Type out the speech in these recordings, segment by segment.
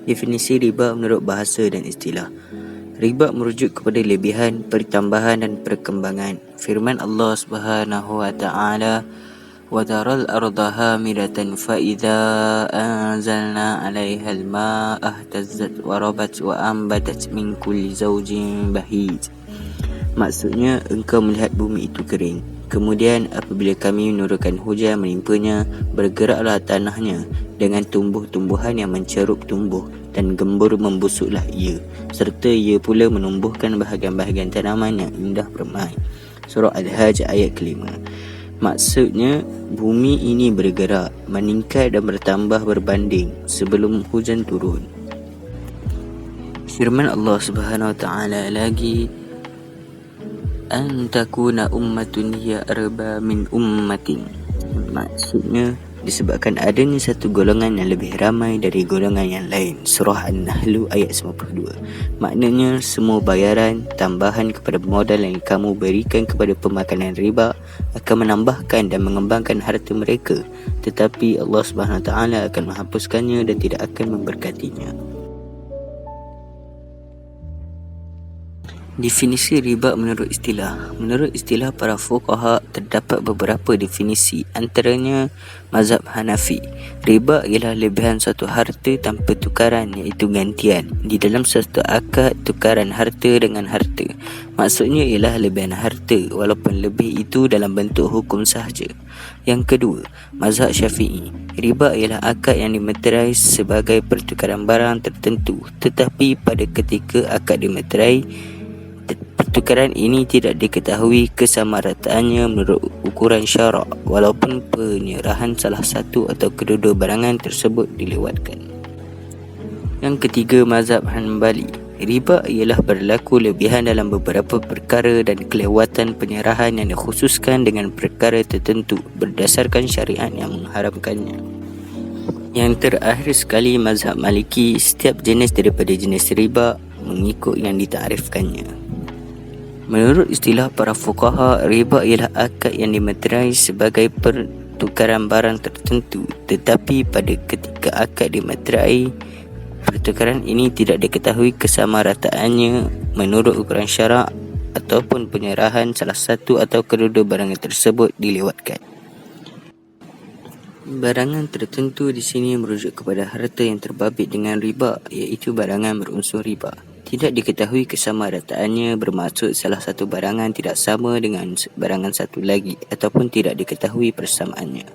Definisi riba menurut bahasa dan istilah. Riba merujuk kepada lebihan, pertambahan dan perkembangan. Firman Allah Subhanahu wa taala, "Wa taral arda hamidatan fa idza anzalna 'alaiha al-ma'a ihtazzat wa rabat wa ambatat min kulli zawjin bahij." Maksudnya, engkau melihat bumi itu kering. Kemudian apabila kami menurunkan hujan menimpanya, bergeraklah tanahnya dengan tumbuh-tumbuhan yang mencerup tumbuh, dan gembur membusuklah ia, serta ia pula menumbuhkan bahagian-bahagian tanaman yang indah permai. Surah Al-Hajj ayat ke-5. Maksudnya, bumi ini bergerak, meningkat dan bertambah berbanding sebelum hujan turun. Firman Allah Subhanahu wa taala lagi, "An takuna ummatun hiya arba min ummatin." Maksudnya, disebabkan adanya satu golongan yang lebih ramai dari golongan yang lain. Surah An-Nahl ayat 92. Maknanya, semua bayaran tambahan kepada modal yang kamu berikan kepada pemakanan riba akan menambahkan dan mengembangkan harta mereka, tetapi Allah Subhanahu Wa Taala akan menghapuskannya dan tidak akan memberkatinya. Definisi riba menurut istilah. Menurut istilah para fuqaha, terdapat beberapa definisi. Antaranya, mazhab Hanafi, riba ialah lebihan suatu harta tanpa tukaran, iaitu gantian, di dalam satu akad tukaran harta dengan harta. Maksudnya ialah lebihan harta, walaupun lebih itu dalam bentuk hukum sahaja. Yang kedua, mazhab Syafi'i, riba ialah akad yang dimeterai sebagai pertukaran barang tertentu, tetapi pada ketika akad dimeterai, pertukaran ini tidak diketahui kesamarataannya menurut ukuran syarak, walaupun penyerahan salah satu atau kedua-dua barangan tersebut dilewatkan. Yang ketiga, mazhab Hanbali, riba ialah berlaku lebihan dalam beberapa perkara dan kelewatan penyerahan yang dikhususkan dengan perkara tertentu berdasarkan syariat yang mengharamkannya. Yang terakhir sekali, mazhab Maliki, setiap jenis daripada jenis riba mengikut yang ditarifkannya. Menurut istilah para fuqaha, riba ialah akad yang dimeterai sebagai pertukaran barang tertentu, tetapi pada ketika akad dimeterai, pertukaran ini tidak diketahui kesamarataannya menurut ukuran syarak, ataupun penyerahan salah satu atau kedua-dua barangan tersebut dilewatkan. Barangan tertentu di sini merujuk kepada harta yang terbabit dengan riba, iaitu barangan berunsur riba. Tidak diketahui kesamarataannya bermaksud salah satu barangan tidak sama dengan barangan satu lagi, ataupun tidak diketahui persamaannya.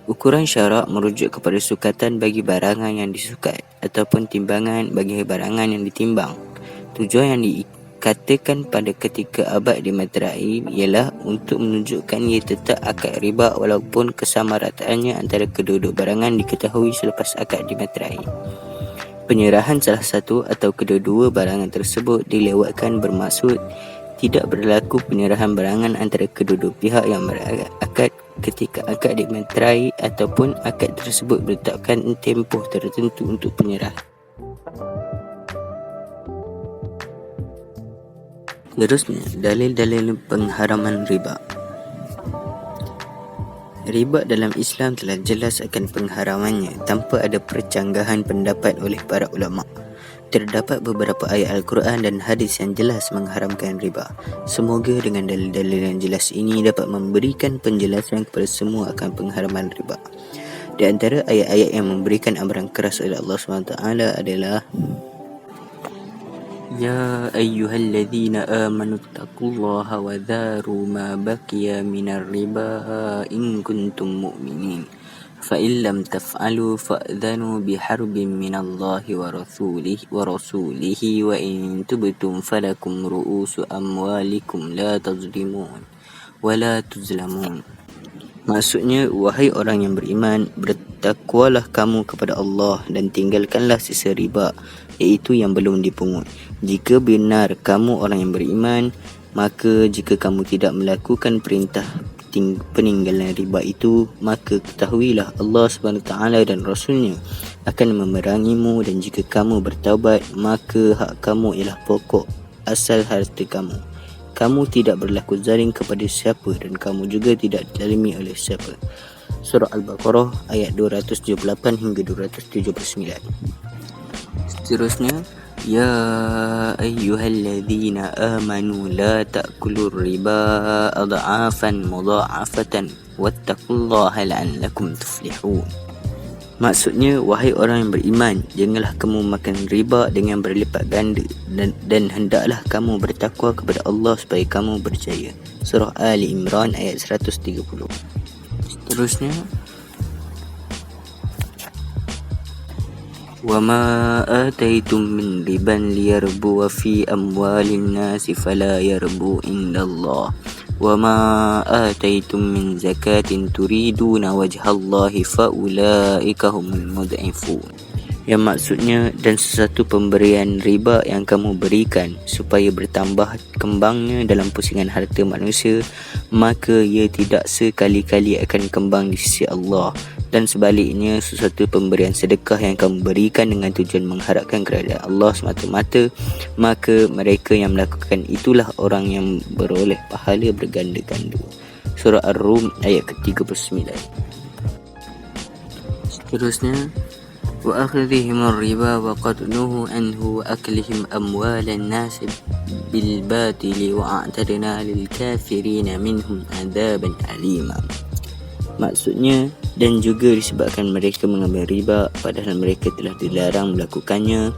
Ukuran syarak merujuk kepada sukatan bagi barangan yang disukat, ataupun timbangan bagi barangan yang ditimbang. Tujuan yang dikatakan pada ketika abad dimeterai ialah untuk menunjukkan ia tetap akad riba walaupun kesamarataannya antara kedua-dua barangan diketahui selepas akad dimeterai. Penyerahan salah satu atau kedua-dua barangan tersebut dilewatkan bermaksud tidak berlaku penyerahan barangan antara kedua-dua pihak yang berakad ketika akad dimeterai, ataupun akad tersebut berletakkan tempoh tertentu untuk penyerahan. Seterusnya, dalil-dalil pengharaman riba. Riba dalam Islam telah jelas akan pengharamannya tanpa ada percanggahan pendapat oleh para ulama. Terdapat beberapa ayat Al-Quran dan hadis yang jelas mengharamkan riba. Semoga dengan dalil-dalil yang jelas ini dapat memberikan penjelasan kepada semua akan pengharaman riba. Di antara ayat-ayat yang memberikan amaran keras oleh Allah SWT adalah, "Ya ayyuhalladzina amanu taqullaha wa dharu ma baqiya minar riba in kuntum mu'minin. Fa in lam taf'alu fa'dhanu biharbin minallahi wa rasulihi wa in tubtum falakum ru'usu amwalikum la tazlimun wa la tuzlamun." Maksudnya, wahai orang yang beriman, bertakwalah kamu kepada Allah dan tinggalkanlah sisa riba, iaitu yang belum dipungut. Jika benar kamu orang yang beriman, maka jika kamu tidak melakukan perintah peninggalan riba itu, maka ketahuilah Allah SWT dan Rasulnya akan memerangimu, dan jika kamu bertaubat, maka hak kamu ialah pokok asal harta kamu. Kamu tidak berlaku zalim kepada siapa, dan kamu juga tidak dizalimi oleh siapa. Surah Al-Baqarah ayat 278 hingga 279. Seterusnya, ya ayyuhalladzina amanu la ta'kulur riba adha'afan mudha'afatan wattaqullaha la'allakum tuflihun. Maksudnya, wahai orang yang beriman, janganlah kamu makan riba dengan berlipat ganda, dan hendaklah kamu bertakwa kepada Allah supaya kamu berjaya. Surah Ali Imran ayat 130. Seterusnya, وَمَا آتَيْتُم مِّن رِبًا لِيَرْبُوَ فِي أَمْوَالِ النَّاسِ فَلَا يَرْبُو عِندَ اللَّهِ وَمَا آتَيْتُم مِّن زَكَاةٍ تُرِيدُونَ وَجْهَ اللَّهِ فَأُولَٰئِكَ هُمُ الْمُضْعِفُونَ. Yang maksudnya, dan sesuatu pemberian riba yang kamu berikan supaya bertambah kembangnya dalam pusingan harta manusia, maka ia tidak sekali-kali akan kembang di sisi Allah. Dan sebaliknya, sesuatu pemberian sedekah yang kamu berikan dengan tujuan mengharapkan kerajaan Allah semata-mata, maka mereka yang melakukan itulah orang yang beroleh pahala berganda-ganda. Surah Ar-Rum ayat ke-39. Seterusnya, وَأَخْذِهِمُ الرِّبَا وَقَدْ نُهُوا عَنْهُ وَأَكْلِهِمْ أَمْوَالَ النَّاسِ بِالْبَاطِلِ وَأَعْتَدْنَا لِلْكَافِرِينَ مِنْهُمْ عَذَابًا أَلِيمًا. Maksudnya, dan juga disebabkan mereka mengambil riba padahal mereka telah dilarang melakukannya,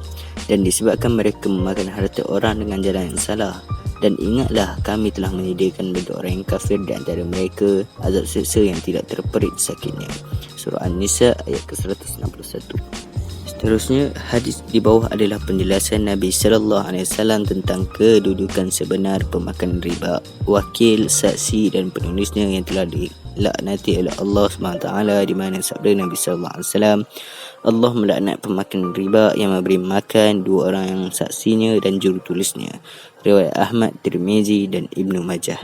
dan disebabkan mereka memakan harta orang dengan jalan yang salah. Dan ingatlah, kami telah menyediakan bagi orang yang kafir di antara mereka azab seksa yang tidak terperit sakitnya. Surah An-Nisa ayat ke-161. Seterusnya, hadis di bawah adalah penjelasan Nabi sallallahu alaihi wasallam tentang kedudukan sebenar pemakan riba, wakil, saksi dan penulisnya yang telah dilaknati oleh Allah SWT, di mana sabda Nabi sallallahu alaihi wasallam, Allah melaknat pemakan riba yang memberi makan dua orang yang saksinya dan juru tulisnya. Riwayat Ahmad, Tirmizi dan Ibnu Majah.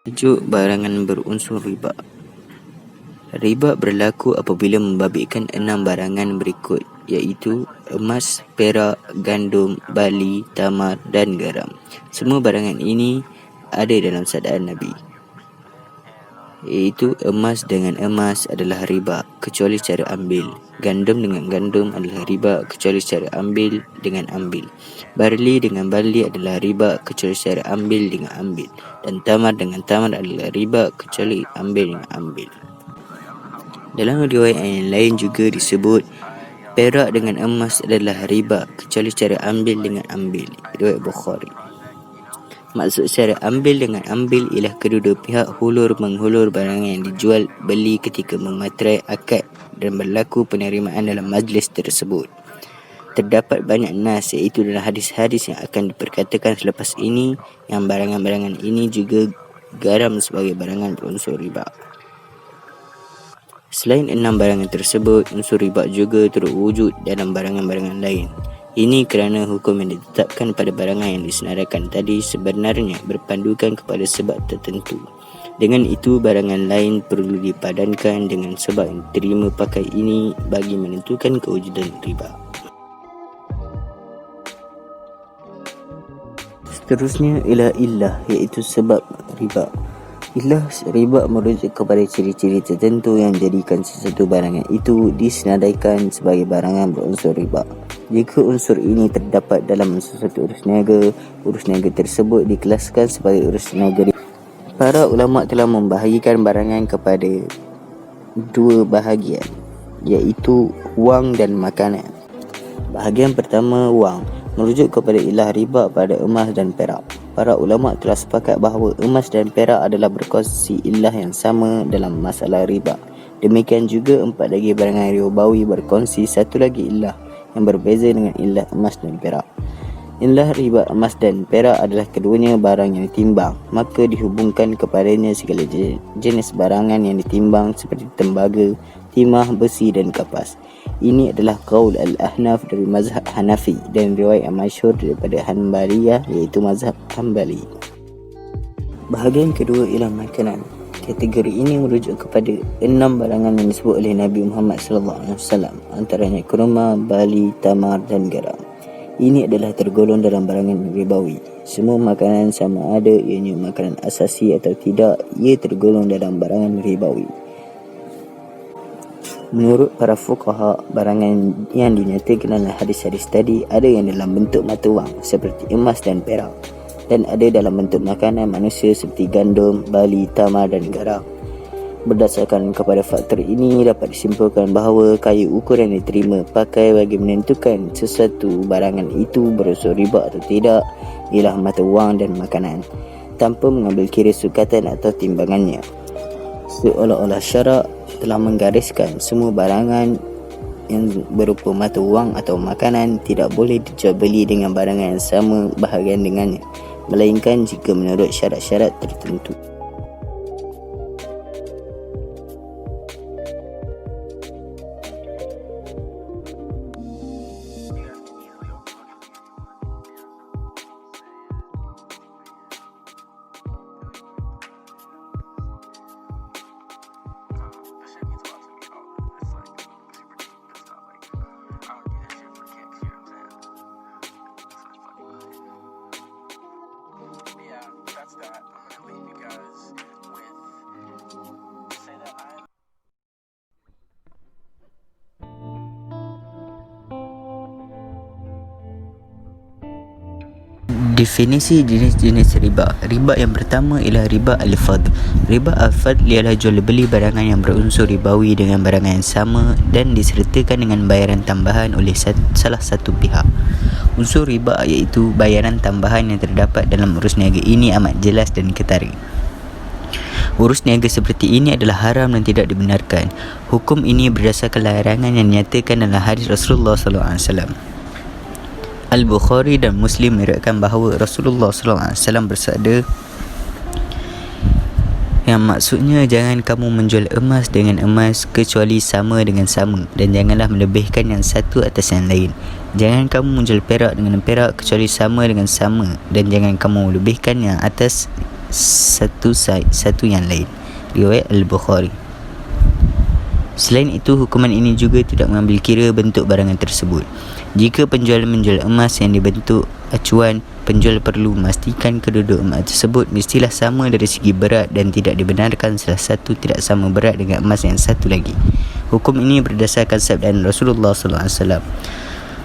Tajuk barangan berunsur riba. Riba berlaku apabila membabitkan 6 barangan berikut, iaitu emas, perak, gandum, bali, tamar dan garam. Semua barangan ini ada dalam sabdaan Nabi, iaitu emas dengan emas adalah riba kecuali cara ambil, gandum dengan gandum adalah riba kecuali cara ambil dengan ambil, barli dengan barli adalah riba kecuali cara ambil dengan ambil, dan tamar dengan tamar adalah riba kecuali ambil dengan ambil. Dalam riwayat yang lain juga disebut perak dengan emas adalah riba kecuali cara ambil dengan ambil. Riwayat Bukhari. Maksud cara ambil dengan ambil ialah kedua-dua pihak hulur-menghulur barangan yang dijual beli ketika mematrai akad dan berlaku penerimaan dalam majlis tersebut. Terdapat banyak nas, iaitu dalam hadis-hadis yang akan diperkatakan selepas ini, yang barangan-barangan ini juga garam sebagai barangan berunsur riba. Selain 6 barangan tersebut, unsur riba juga terwujud dalam barangan-barangan lain. Ini kerana hukum yang ditetapkan pada barangan yang disenaraikan tadi sebenarnya berpandukan kepada sebab tertentu. Dengan itu, barangan lain perlu dipadankan dengan sebab yang diterima pakai ini bagi menentukan kewujudan riba. Seterusnya ialah illah, iaitu sebab riba. Illah riba merujuk kepada ciri-ciri tertentu yang menjadikan sesuatu barangan itu disenaraikan sebagai barangan berunsur riba. Jika unsur ini terdapat dalam sesuatu urus niaga tersebut dikelaskan sebagai urus niaga riba. Para ulama telah membahagikan barangan kepada 2 bahagian, iaitu wang dan makanan. Bahagian pertama, wang, merujuk kepada ilah riba pada emas dan perak. Para ulama telah sepakat bahawa emas dan perak adalah berkongsi ilah yang sama dalam masalah riba. Demikian juga 4 lagi barangan ribawi berkongsi satu lagi ilah yang berbeza dengan ilah emas dan perak. Ilah riba emas dan perak adalah keduanya barang yang ditimbang, maka dihubungkan kepadanya segala jenis barangan yang ditimbang seperti tembaga, timah, besi dan kapas. Ini adalah qaul Al-Ahnaf dari mazhab Hanafi dan riwayat yang masyhur daripada Hanbaliyah, iaitu mazhab Hanbali. Bahagian kedua ialah makanan. Kategori ini merujuk kepada 6 barangan yang disebut oleh Nabi Muhammad SAW, antaranya kurma, bali, tamar dan garam. Ini adalah tergolong dalam barangan ribawi. Semua makanan sama ada ianya makanan asasi atau tidak, ia tergolong dalam barangan ribawi. Menurut para fuqaha, barangan yang dinyatakan dalam hadis-hadis tadi ada yang dalam bentuk mata wang seperti emas dan perak, dan ada dalam bentuk makanan manusia seperti gandum, barley, tamar dan garam. Berdasarkan kepada faktor ini, dapat disimpulkan bahawa kayu ukur yang diterima pakai bagi menentukan sesuatu barangan itu berunsur riba atau tidak ialah mata wang dan makanan, tanpa mengambil kira sukatan atau timbangannya. Seolah-olah syarak telah menggariskan semua barangan yang berupa mata wang atau makanan tidak boleh dijual beli dengan barangan yang sama bahagian dengannya, melainkan jika menurut syarat-syarat tertentu. Definisi jenis-jenis riba. Riba yang pertama ialah riba al-fadl. Riba al-fadl ialah jual beli barangan yang berunsur ribawi dengan barangan yang sama dan disertakan dengan bayaran tambahan oleh salah satu pihak. Unsur riba iaitu bayaran tambahan yang terdapat dalam urus niaga ini amat jelas dan ketara. Urus niaga seperti ini adalah haram dan tidak dibenarkan. Hukum ini berdasarkan larangan yang dinyatakan dalam hadis Rasulullah SAW. Al-Bukhari dan Muslim meriwayatkan bahawa Rasulullah SAW bersabda, yang maksudnya, jangan kamu menjual emas dengan emas kecuali sama dengan sama, dan janganlah melebihkan yang satu atas yang lain. Jangan kamu menjual perak dengan perak kecuali sama dengan sama, dan jangan kamu melebihkan yang atas satu yang lain. Riwayat Al-Bukhari. Selain itu, hukuman ini juga tidak mengambil kira bentuk barangan tersebut. Jika penjual menjual emas yang dibentuk acuan, penjual perlu memastikan kedua-dua emas tersebut mestilah sama dari segi berat dan tidak dibenarkan salah satu tidak sama berat dengan emas yang satu lagi. Hukum ini berdasarkan sabdaan Rasulullah SAW,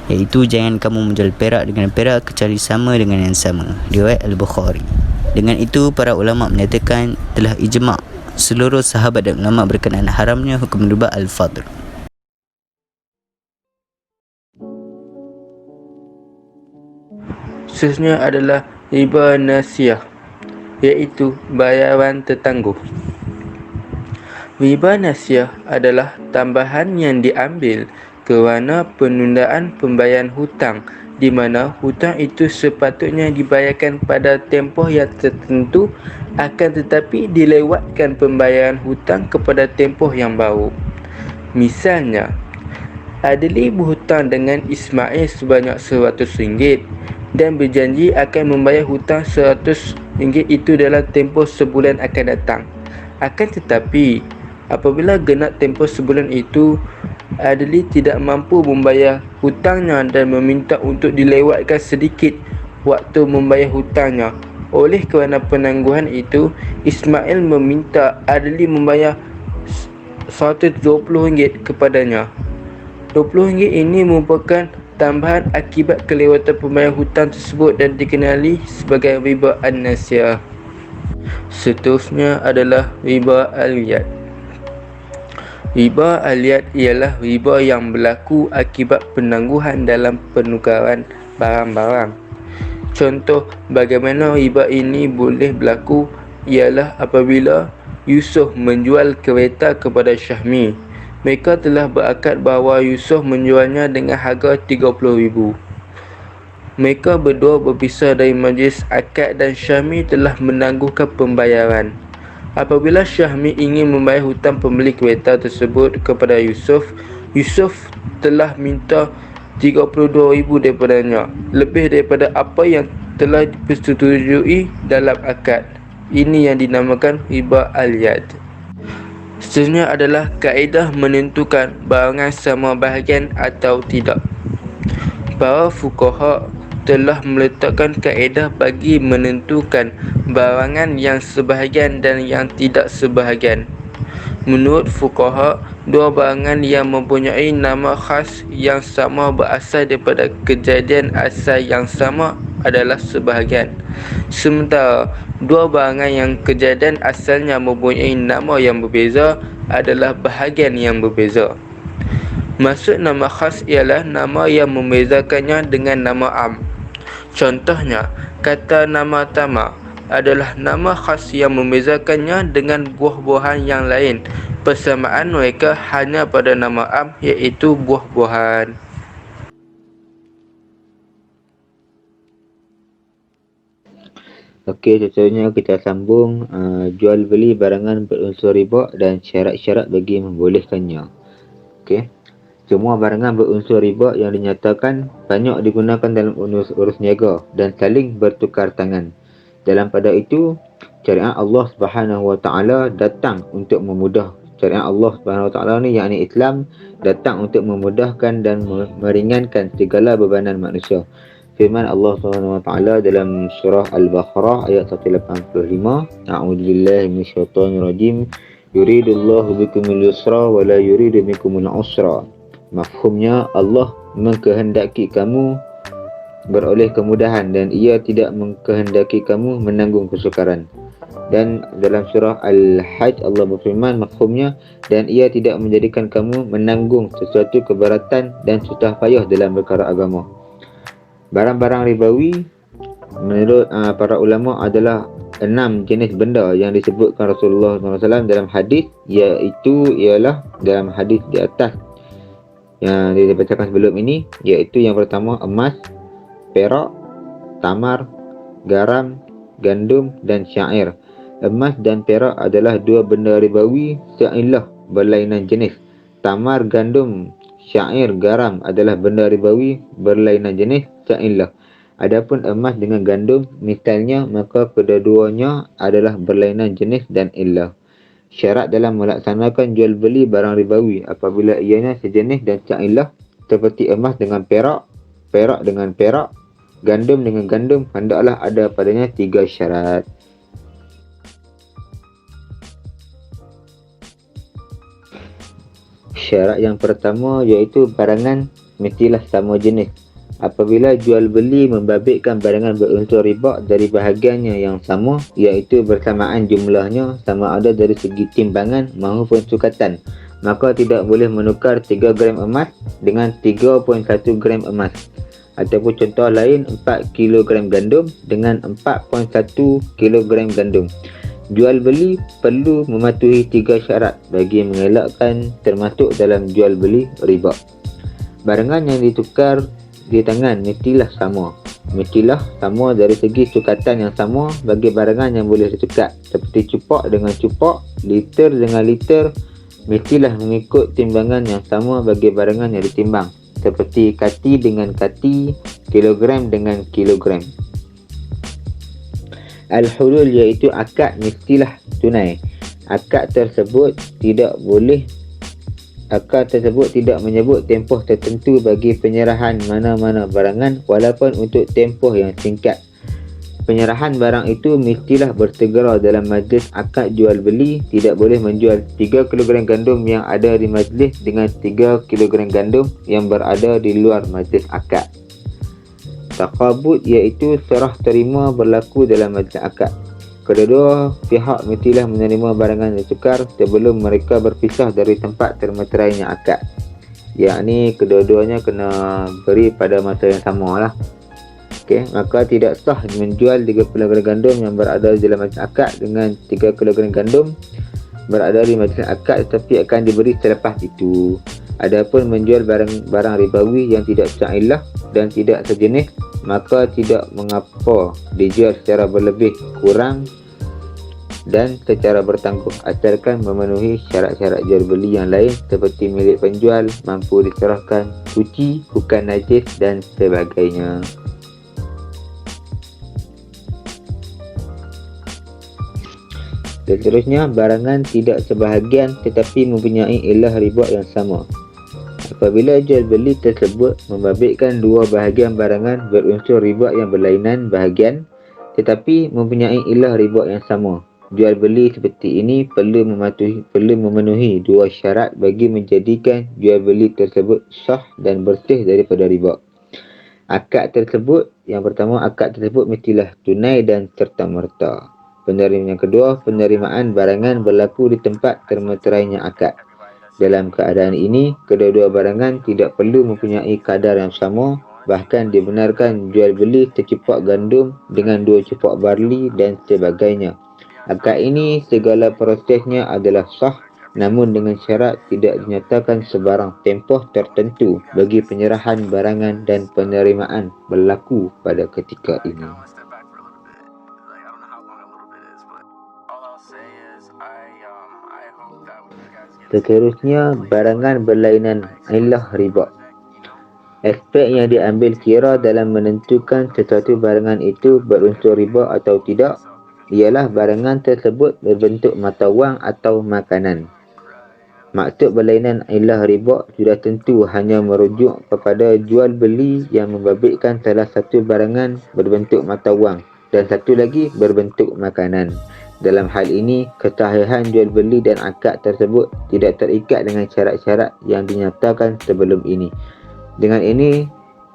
iaitu jangan kamu menjual perak dengan perak kecuali sama dengan yang sama. Riwayat Al-Bukhari. Dengan itu, para ulama menyatakan telah ijma' seluruh sahabat dan ulama berkenaan haramnya hukum riba al-fadl. Seterusnya adalah riba nasiah, iaitu bayaran tertangguh. Riba nasiah adalah tambahan yang diambil kerana penundaan pembayaran hutang, di mana hutang itu sepatutnya dibayarkan pada tempoh yang tertentu, akan tetapi dilewatkan pembayaran hutang kepada tempoh yang baru. Misalnya, Adli berhutang dengan Ismail sebanyak RM100 dan berjanji akan membayar hutang RM100 itu dalam tempoh sebulan akan datang. Akan tetapi, apabila genap tempoh sebulan itu, Adli tidak mampu membayar hutangnya dan meminta untuk dilewatkan sedikit waktu membayar hutangnya. Oleh kerana penangguhan itu, Ismail meminta Adli membayar RM120 kepadanya. RM20 ini merupakan tambahan akibat kelewatan pembayaran hutang tersebut dan dikenali sebagai riba an-nasiah. Seterusnya adalah riba al-yad. Riba al-yad ialah riba yang berlaku akibat penangguhan dalam penukaran barang-barang. Contoh bagaimana riba ini boleh berlaku ialah apabila Yusuf menjual kereta kepada Syahmi. Mereka telah berakad bahawa Yusuf menjualnya dengan harga RM30,000. Mereka berdua berpisah dari majlis akad dan Syahmi telah menangguhkan pembayaran. Apabila Syahmi ingin membayar hutang pembeli kereta tersebut kepada Yusuf, Yusuf telah minta RM32,000 daripadanya, lebih daripada apa yang telah dipersetujui dalam akad. Ini yang dinamakan riba al-yad. Seterusnya adalah kaedah menentukan barangan sama bahagian atau tidak. Para fuqaha telah meletakkan kaedah bagi menentukan barangan yang sebahagian dan yang tidak sebahagian. Menurut fuqaha, Dua barangan yang mempunyai nama khas yang sama berasal daripada kejadian asal yang sama adalah sebahagian. Sementara dua barangan yang kejadian asalnya mempunyai nama yang berbeza adalah bahagian yang berbeza. Maksud nama khas ialah nama yang membezakannya dengan nama am. Contohnya, kata nama tamak adalah nama khas yang membezakannya dengan buah-buahan yang lain. Persamaan mereka hanya pada nama am, iaitu buah-buahan. Okey, contohnya kita sambung jual beli barangan berunsur riba dan syarat-syarat bagi membolehkannya. Okey. Semua barangan berunsur riba yang dinyatakan banyak digunakan dalam urus niaga dan saling bertukar tangan. Dalam pada itu, syariat Allah Subhanahu Wa Taala datang untuk memudah. Syariat Allah Subhanahu Wa Taala ni, yakni Islam, datang untuk memudahkan dan meringankan segala bebanan manusia. Firman Allah Subhanahu Wa Taala dalam surah Al-Baqarah ayat 185, A'udzubillahi minasyaitonirrajim. Yuridullahu bikumul yusra wa la yuridu bikumul usra. Mafhumnya, Allah mengkehendaki kamu beroleh kemudahan dan ia tidak mengkehendaki kamu menanggung kesukaran. Dan dalam surah Al-Hajj Allah berfirman, mafhumnya, dan ia tidak menjadikan kamu menanggung sesuatu keberatan dan susah payah dalam perkara agama. Barang-barang ribawi menurut para ulama adalah 6 jenis benda yang disebutkan Rasulullah SAW dalam hadis, ialah dalam hadis di atas yang dibacakan sebelum ini, iaitu yang pertama emas, perak, tamar, garam, gandum dan syair. Emas dan perak adalah dua benda ribawi seilah berlainan jenis. Tamar, gandum, syair, garam adalah benda ribawi berlainan jenis seilah. Adapun emas dengan gandum misalnya, maka kedua-duanya adalah berlainan jenis dan ilah. Syarat dalam melaksanakan jual beli barang ribawi apabila ianya sejenis dan seilah, seperti emas dengan perak, perak dengan perak, gandum dengan gandum, hendaklah ada padanya 3 syarat. Syarat yang pertama iaitu barangan mestilah sama jenis. Apabila jual beli membabitkan barangan berunsur riba dari bahagiannya yang sama, iaitu bersamaan jumlahnya, sama ada dari segi timbangan maupun sukatan, maka tidak boleh menukar 3 gram emas dengan 3.1 gram emas. Ataupun contoh lain, 4 kg gandum dengan 4.1 kg gandum. Jual beli perlu mematuhi 3 syarat bagi mengelakkan termasuk dalam jual beli riba. Barangan yang ditukar di tangan mestilah sama dari segi sukatan yang sama bagi barangan yang boleh ditukar, seperti cupak dengan cupak, liter dengan liter, mestilah mengikut timbangan yang sama bagi barangan yang ditimbang, seperti kati dengan kati, kilogram dengan kilogram. Al-hulul iaitu akad mestilah tunai. Akad tersebut tidak menyebut tempoh tertentu bagi penyerahan mana-mana barangan walaupun untuk tempoh yang singkat. Penyerahan barang itu mestilah bersegera dalam majlis akad jual beli. Tidak boleh menjual 3 kg gandum yang ada di majlis dengan 3 kg gandum yang berada di luar majlis akad. Taqabud iaitu serah terima berlaku dalam majlis akad. Kedua-dua pihak mestilah menerima barangan ditukar sebelum mereka berpisah dari tempat termeterainya akad. Yakni kedua-duanya kena beri pada masa yang sama lah. Okey, maka tidak sah menjual 3 kg gandum yang berada di dalam majlis akad dengan 3 kg gandum berada di majlis akad, tetapi akan diberi selepas itu. Adapun menjual barang ribawi yang tidak sailah dan tidak sejenis, maka tidak mengapa dijual secara berlebih kurang dan secara bertangguh, asalkan memenuhi syarat-syarat jual beli yang lain seperti milik penjual, mampu diserahkan, suci, bukan najis dan sebagainya. Seterusnya, barangan tidak sebahagian tetapi mempunyai ilah riba yang sama. Apabila jual beli tersebut membabitkan dua bahagian barangan berunsur riba yang berlainan bahagian tetapi mempunyai ilah riba yang sama, Jual beli seperti ini perlu memenuhi dua syarat bagi menjadikan jual beli tersebut sah dan bersih daripada riba. Akad tersebut, yang pertama, akad tersebut mestilah tunai dan serta-merta. Yang kedua, penerimaan barangan berlaku di tempat termeterainya akad. Dalam keadaan ini, kedua-dua barangan tidak perlu mempunyai kadar yang sama, bahkan dibenarkan jual beli secupak gandum dengan 2 cupak barley dan sebagainya. Akad ini segala prosesnya adalah sah, namun dengan syarat tidak dinyatakan sebarang tempoh tertentu bagi penyerahan barangan dan penerimaan berlaku pada ketika ini. Seterusnya, barangan berlainan ialah riba. Aspek yang diambil kira dalam menentukan sesuatu barangan itu berunsur riba atau tidak ialah barangan tersebut berbentuk mata wang atau makanan. Maksud berlainan ialah riba sudah tentu hanya merujuk kepada jual beli yang membabitkan salah satu barangan berbentuk mata wang dan satu lagi berbentuk makanan. Dalam hal ini, kesahihan jual beli dan akad tersebut tidak terikat dengan syarat-syarat yang dinyatakan sebelum ini. Dengan ini,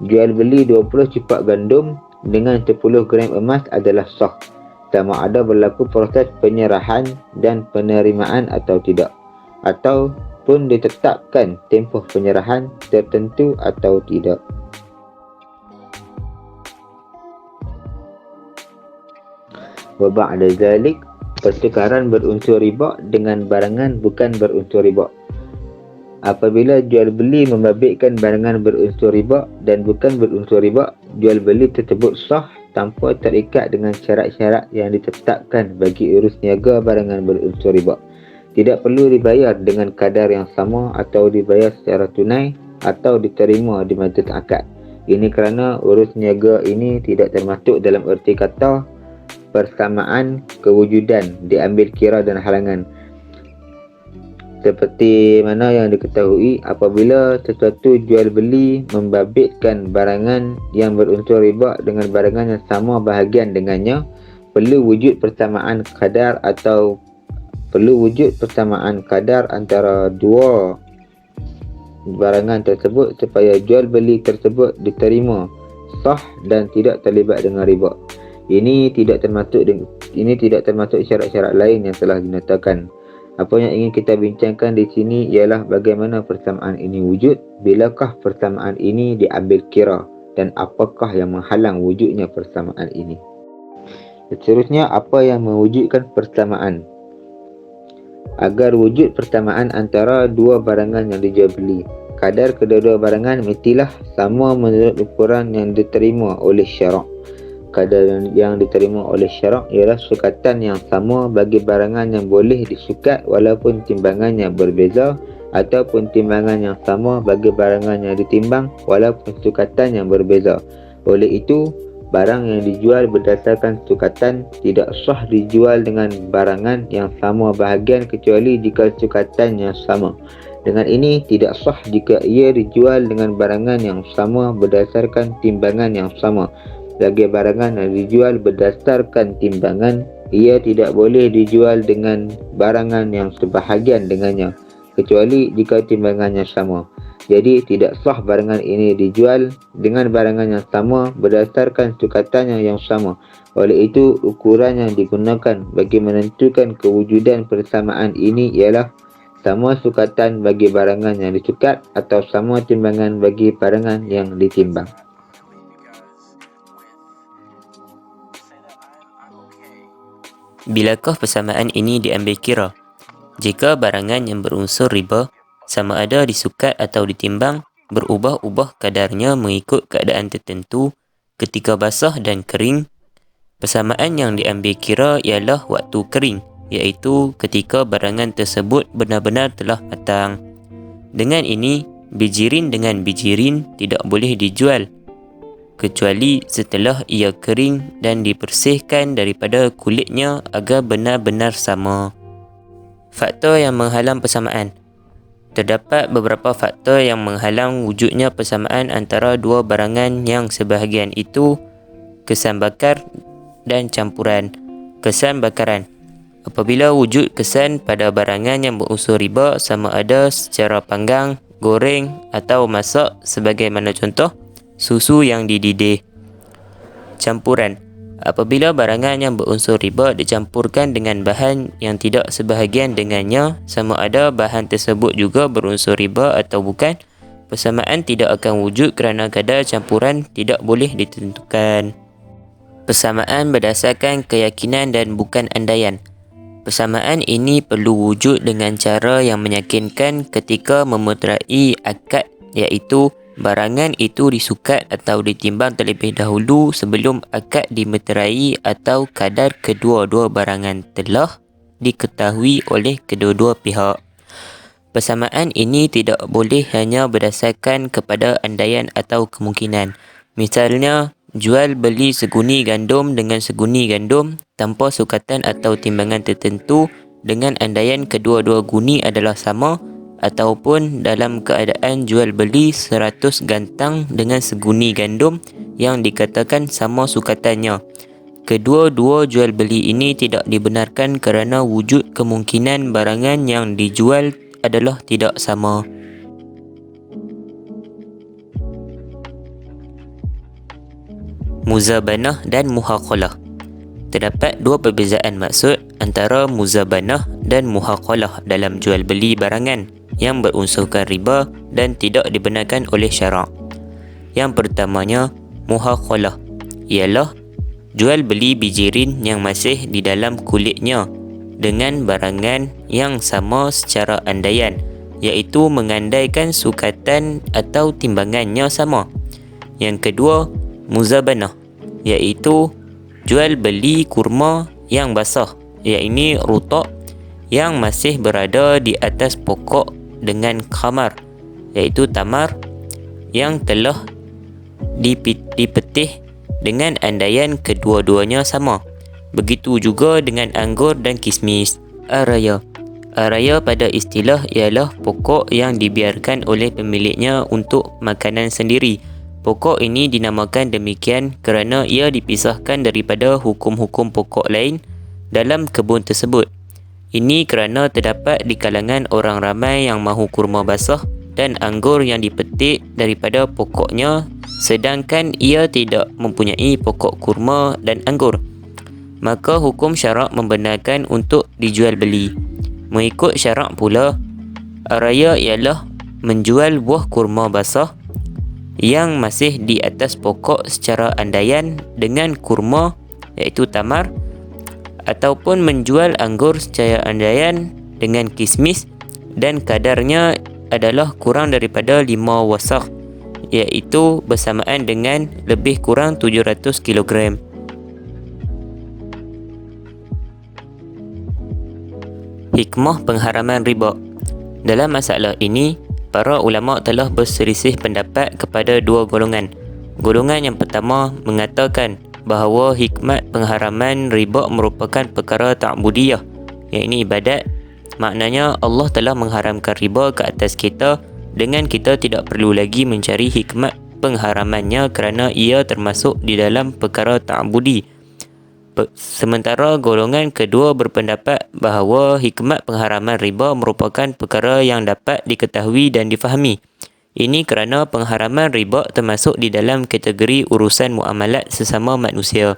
jual beli 20 cupak gandum dengan 10 gram emas adalah sah, sama ada berlaku proses penyerahan dan penerimaan atau tidak, ataupun ditetapkan tempoh penyerahan tertentu atau tidak. Wa ba'da zalik, pertukaran berunsur riba dengan barangan bukan berunsur riba. Apabila jual beli membabitkan barangan berunsur riba dan bukan berunsur riba, jual beli tersebut sah tanpa terikat dengan syarat-syarat yang ditetapkan bagi urus niaga barangan berunsur riba. Tidak perlu dibayar dengan kadar yang sama atau dibayar secara tunai atau diterima di majlis akad. Ini kerana urus niaga ini tidak termasuk dalam erti kata persamaan kewujudan diambil kira dan halangan. Seperti mana yang diketahui, apabila sesuatu jual beli membabitkan barangan yang berunsur riba dengan barangan yang sama bahagian dengannya, perlu wujud persamaan kadar antara dua barangan tersebut supaya jual beli tersebut diterima sah dan tidak terlibat dengan riba. Ini tidak termasuk syarat-syarat lain yang telah dinyatakan. Apa yang ingin kita bincangkan di sini ialah bagaimana persamaan ini wujud, bilakah persamaan ini diambil kira dan apakah yang menghalang wujudnya persamaan ini. Seterusnya, apa yang mewujudkan persamaan? Agar wujud persamaan antara dua barangan yang dijual beli, kadar kedua-dua barangan mestilah sama menurut ukuran yang diterima oleh syarak. Kadar yang diterima oleh syarak ialah sukatan yang sama bagi barangan yang boleh disukat walaupun timbangannya berbeza, ataupun timbangan yang sama bagi barangan yang ditimbang walaupun sukatan yang berbeza. Oleh itu, barang yang dijual berdasarkan sukatan tidak sah dijual dengan barangan yang sama bahagian kecuali jika sukatannya sama. Dengan ini, tidak sah jika ia dijual dengan barangan yang sama berdasarkan timbangan yang sama. Bagi barangan yang dijual berdasarkan timbangan, ia tidak boleh dijual dengan barangan yang sebahagian dengannya, kecuali jika timbangannya sama. Jadi, tidak sah barangan ini dijual dengan barangan yang sama berdasarkan sukatannya yang sama. Oleh itu, ukuran yang digunakan bagi menentukan kewujudan persamaan ini ialah sama sukatan bagi barangan yang disukat atau sama timbangan bagi barangan yang ditimbang. Bilakah persamaan ini diambil kira? Jika barangan yang berunsur riba sama ada disukat atau ditimbang, berubah-ubah kadarnya mengikut keadaan tertentu ketika basah dan kering, persamaan yang diambil kira ialah waktu kering, iaitu ketika barangan tersebut benar-benar telah matang. Dengan ini, bijirin dengan bijirin tidak boleh dijual kecuali setelah ia kering dan dibersihkan daripada kulitnya agar benar-benar sama. Faktor yang menghalang persamaan. Terdapat beberapa faktor yang menghalang wujudnya persamaan antara dua barangan yang sebahagian itu kesan bakar dan campuran. Kesan bakaran. Apabila wujud kesan pada barangan yang berunsur riba sama ada secara panggang, goreng atau masak sebagaimana contoh susu yang dididih. Campuran. Apabila barangan yang berunsur riba dicampurkan dengan bahan yang tidak sebahagian dengannya sama ada bahan tersebut juga berunsur riba atau bukan, persamaan tidak akan wujud kerana kadar campuran tidak boleh ditentukan. Persamaan berdasarkan keyakinan dan bukan andaian. Persamaan ini perlu wujud dengan cara yang meyakinkan ketika memeterai akad, iaitu barangan itu disukat atau ditimbang terlebih dahulu sebelum akad dimeterai atau kadar kedua-dua barangan telah diketahui oleh kedua-dua pihak. Persamaan ini tidak boleh hanya berdasarkan kepada andaian atau kemungkinan. Misalnya, jual beli seguni gandum dengan seguni gandum tanpa sukatan atau timbangan tertentu dengan andaian kedua-dua guni adalah sama, ataupun dalam keadaan jual beli 100 gantang dengan seguni gandum yang dikatakan sama sukatannya. Kedua-dua jual beli ini tidak dibenarkan kerana wujud kemungkinan barangan yang dijual adalah tidak sama. Muzabanah dan muhaqalah. Terdapat dua perbezaan maksud antara muzabanah dan muhaqalah dalam jual beli barangan yang berunsurkan riba dan tidak dibenarkan oleh syarak. Yang pertamanya, muhaqalah ialah jual beli bijirin yang masih di dalam kulitnya dengan barangan yang sama secara andaian, iaitu mengandaikan sukatan atau timbangannya sama. Yang kedua, muzabanah, iaitu jual beli kurma yang basah, iaitu rutak yang masih berada di atas pokok dengan khamar, iaitu tamar yang telah dipetih dengan andaian kedua-duanya sama. Begitu juga dengan anggur dan kismis. Araya. Araya pada istilah ialah pokok yang dibiarkan oleh pemiliknya untuk makanan sendiri. Pokok ini dinamakan demikian kerana ia dipisahkan daripada hukum-hukum pokok lain dalam kebun tersebut. Ini kerana terdapat di kalangan orang ramai yang mahu kurma basah dan anggur yang dipetik daripada pokoknya, sedangkan ia tidak mempunyai pokok kurma dan anggur. Maka hukum syarak membenarkan untuk dijual beli. Mengikut syarak pula, araya ialah menjual buah kurma basah yang masih di atas pokok secara andaian dengan kurma, iaitu tamar, ataupun menjual anggur secara andaian dengan kismis dan kadarnya adalah kurang daripada 5 wasaq, iaitu bersamaan dengan lebih kurang 700 kg. Hikmah pengharaman riba. Dalam masalah ini, para ulama telah berselisih pendapat kepada dua golongan. Golongan yang pertama mengatakan bahawa hikmat pengharaman riba merupakan perkara ta'budiyah, iaitu ibadat. Maknanya Allah telah mengharamkan riba ke atas kita dengan kita tidak perlu lagi mencari hikmat pengharamannya kerana ia termasuk di dalam perkara ta'budi. Sementara golongan kedua berpendapat bahawa hikmat pengharaman riba merupakan perkara yang dapat diketahui dan difahami. Ini kerana pengharaman riba termasuk di dalam kategori urusan muamalat sesama manusia.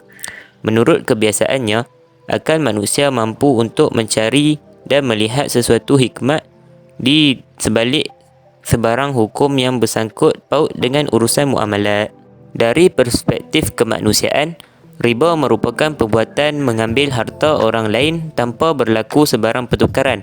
Menurut kebiasaannya, akal manusia mampu untuk mencari dan melihat sesuatu hikmat di sebalik sebarang hukum yang bersangkut paut dengan urusan muamalat. Dari perspektif kemanusiaan, riba merupakan perbuatan mengambil harta orang lain tanpa berlaku sebarang pertukaran.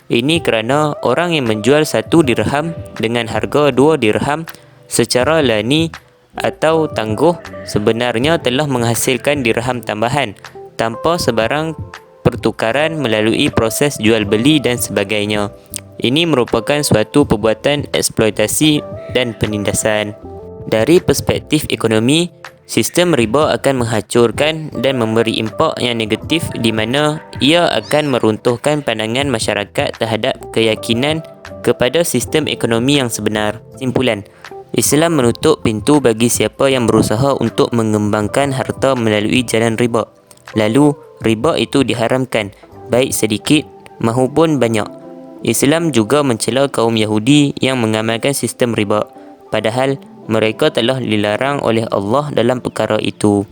Ini kerana orang yang menjual 1 dirham dengan harga 2 dirham secara lani atau tangguh sebenarnya telah menghasilkan dirham tambahan tanpa sebarang pertukaran melalui proses jual beli dan sebagainya. Ini merupakan suatu perbuatan eksploitasi dan penindasan. Dari perspektif ekonomi, sistem riba akan menghancurkan dan memberi impak yang negatif di mana ia akan meruntuhkan pandangan masyarakat terhadap keyakinan kepada sistem ekonomi yang sebenar. Simpulan, Islam menutup pintu bagi siapa yang berusaha untuk mengembangkan harta melalui jalan riba. Lalu, riba itu diharamkan. baik sedikit mahupun banyak. Islam juga mencela kaum Yahudi yang mengamalkan sistem riba, padahal mereka telah dilarang oleh Allah dalam perkara itu.